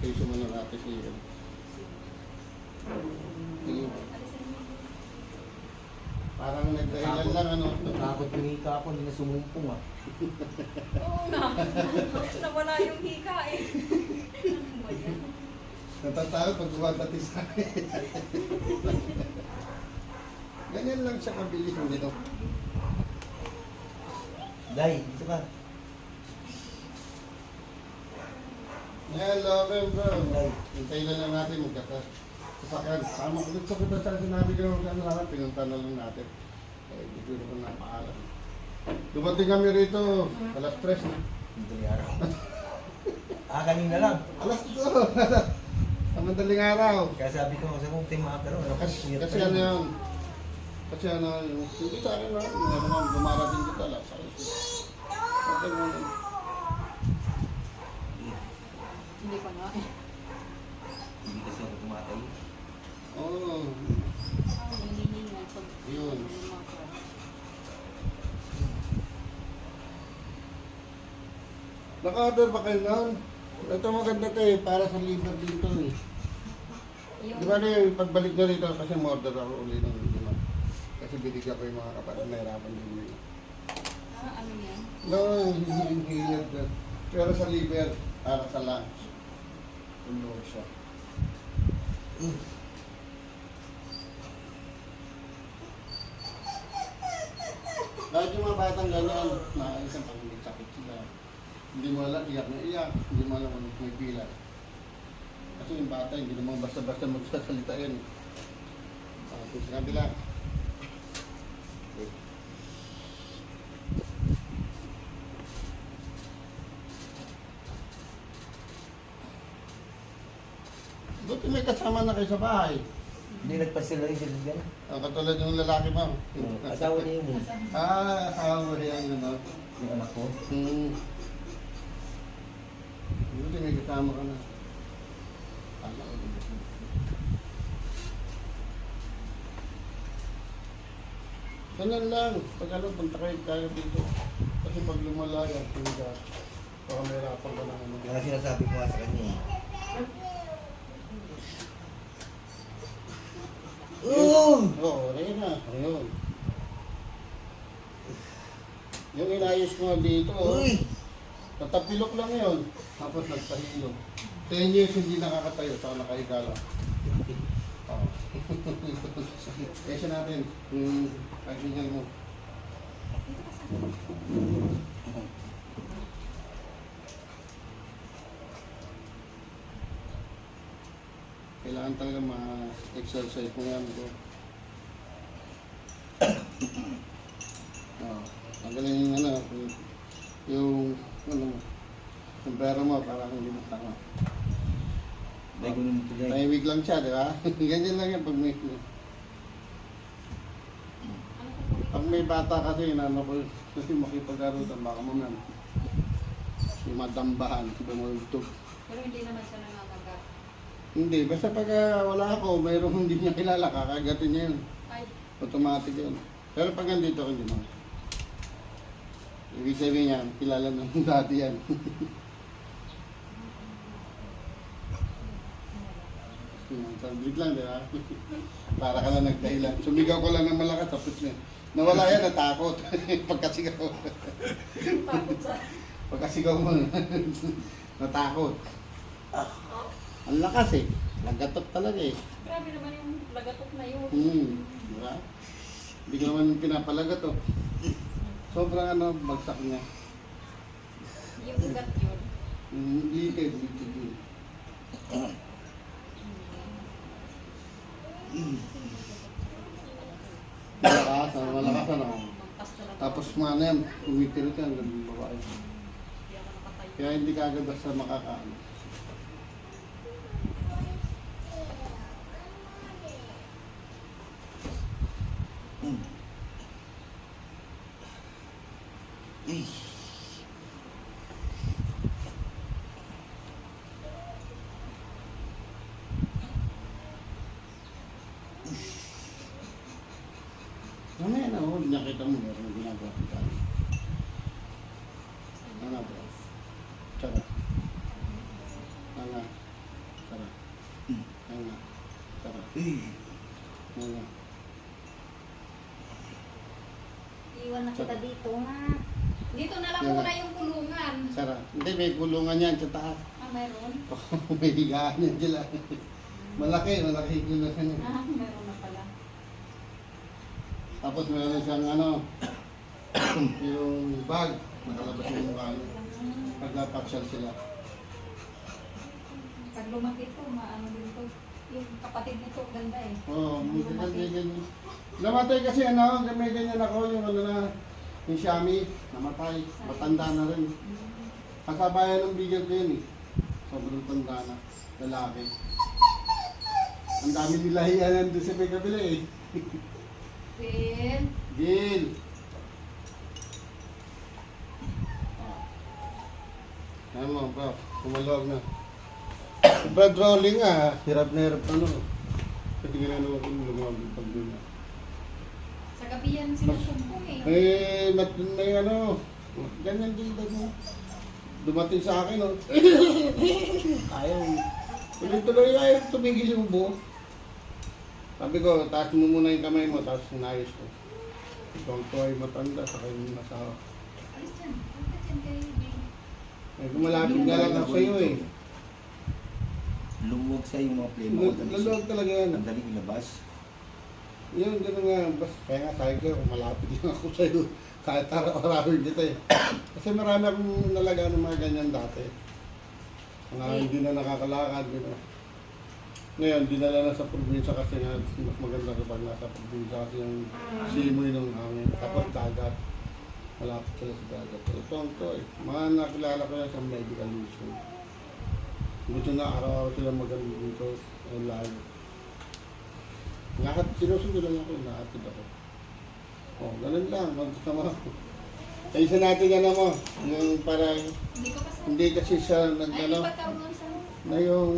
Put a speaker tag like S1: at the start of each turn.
S1: Kayo sumano natin siya. Parang nagdahilan lang ano.
S2: Takot yung hika ko, hindi na sumumpong ah.
S3: Oo nga. Nawala yung hika eh. Ano ba yan?
S1: Natatakot pag dumadati sa akin. Ganyan lang siya kabilis yung dito.
S2: Day, dito ka.
S1: Hello, bro.
S2: Day.
S1: Hintayin na lang natin magkata. Sasakyan. Sama ko sa kita sa sinabi ko sa ano lang, pinunta na lang natin. Eh, dito na kung napaalam. Dumating kami rito, alas 3 na.
S2: Madaling araw. Kanina lang.
S1: Alas 2. Sa madaling araw.
S2: Kaya sabi ko sa kong team pero ano
S1: Kasi ano yun. Kasi ano yung, hindi sa akin na, meron na dumarating kita alas 6. Okay mo na.
S3: Hindi pa nga eh.
S2: Hindi kasi ako tumatay.
S1: Oo.
S3: Ang hinihingal pag
S1: Yun. Naka-order ba kayo noon? Ito maganda to eh, para sa liver dito eh. Di ba na pagbalik na rito kasi ma-order ako uli ng lima. Kasi binigyan ko yung mga kapatid na hirapan din nila.
S3: Ano yan?
S1: No, hindi na. Pero sa liver, para sa lunch. Ulo siya. Kahit yung mga batang ganyan, naaalis ang pag-sakit sila. Hindi mo alam, iyak na iyak. Hindi mo alam kung may pila. Kasi yung bata, hindi naman basta-basta magsasalita yan. Tapos sa kabila. Buti may kasama na kayo sa bahay.
S2: Hindi nagpasila rin sila dyan.
S1: Ang katulad yung lalaki mo.
S2: Asawa niya yun eh.
S1: Asawa mo yan, gano'n.
S2: Yung anak ko.
S1: Buti may kasama ka na. Tama ko. Ganun lang. Pag ano, punta kayo dito. Kasi pag lumalaya, pinaka, baka may rapang ka na ano.
S2: Kaya sinasabi ko nga sa kanya eh.
S1: Oo, ayun na. Ayun. Yung inayos ko nga dito, natapilok lang yun. Tapos nagpahilog. 10 years hindi nakakatayo, saka nakahiga lang. Oo. Kaya natin, kaibigan mo. Kailangan talaga ma-exercise mo yan ito. Tanggalin yung ano, yung pera mo para hindi mo tama.
S2: Dahil ko naman ito dahil.
S1: Tahimik lang siya, di ba? Ganyan lang yan pag may bata kasi, inano ko, kasi makipag-arutan, baka mo nan. Yung madambahan, bumultog.
S3: Pero hindi naman siya nangangagat.
S1: Hindi, basta pag wala ako, mayroong hindi niya kilala, kakagatin niya yun.
S3: Ay,
S1: Automatic yun. Pero pag nandito, hindi mo. Ibig sabihin niya, kilala ng dati yan. Sabrik lang, di ba? Para ka lang nagdahilan. Sumigaw ko lang ng malakas, tapos na. Nawala yan, natakot. Pagkasigaw.
S3: takot sa...
S1: Pagkasigaw mo, natakot. Ang lakas eh. Nagatot talaga eh.
S3: Grabe naman yung lagatok na yun.
S1: Di ba? Hindi ko naman pinapalagat oh. Sobrang ano, bagsak niya.
S3: Yung ugat yun.
S1: Likid yun. Malakas, malakas ano.
S3: Magpas talaga.
S1: Tapos mga na yan, kumitirit yan, ganun babae.
S3: Hindi ako nakatayo.
S1: Kaya hindi ka agad basta makakaano. Mamaya na, huwag nakita mo meron ginagawa kita. Ano ba? Tsaka. Ano? Tara. Ayun nga. Tara.
S2: Eh,
S1: Ayun nga.
S3: Iwan na kita dito nga. Dito na lang
S1: Yan
S3: muna
S1: na.
S3: yung kulungan.
S1: Tara. Hindi, may gulungan yan sa taas.
S3: Meron?
S1: May higaan yan sila. Malaki gulungan yan.
S3: Meron na pala.
S1: Tapos meron siyang yung bag. Nakalabas yung mukha niya. Pag napasyal sila.
S3: Pag lumaki to, maano din to. Yung kapatid nito, ganda eh.
S1: Oo, may ganyan. Namatay kasi may ganyan ako, yung yung Xiaomi, namatay. Matanda na rin. Kasabayan ng bigyan ko yun eh. Sobrang tanda na. Lalaki. Ang dami nila hiyanan doon sa may kabila eh.
S3: Then,
S1: Gil! Ayan mo, bro. Kumalawag na. Brad rolling ah. Hirap na hirap Pwede nga naman kung lumabig pag doon.
S3: sa gabi yan sinusumpong eh.
S1: May ganyan dito mo. Dumating sa akin ayaw. Tuloy-tuloy ayaw tumigil yung buo. Sabi ko, taas mo muna yung kamay mo, tapos sinayos ko. Ikaw ko ay matanda, sa kayo masawa.
S3: Alis dyan. Alis dyan kayo.
S1: Kumalapit nga lang ako sa'yo eh.
S2: lumuwag sa yung mga play mo.
S1: Laluwag talaga yan.
S2: Ang daling ilabas.
S1: Yun, gano'n nga. Kaya nga sabi ko, malapit lang ako sa'yo. Kahit araw-arawin kita eh. Kasi marami akong nalaga ng mga ganyan dati. Mga hindi na nakakalakad. Ngayon, dinala na sa probinsya kasi nga mas maganda kapag nasa probinsya kasi yung simoy ng hangin. Tapos dagat. Malapit sila sa dagat. Ito ang to eh. Mga nakilala ko yan sa medical mission. Gusto na araw-araw sila maganda dito. Ay live. Lahat, sinusundo lang ako, nahatid ako. Oh, ganun lang, magkasama ako. Kaya isa natin mo, yung parang,
S3: Hindi ko kasi.
S1: hindi kasi siya
S3: Ay,
S1: nagano,
S3: ipat ka sa...
S1: na yung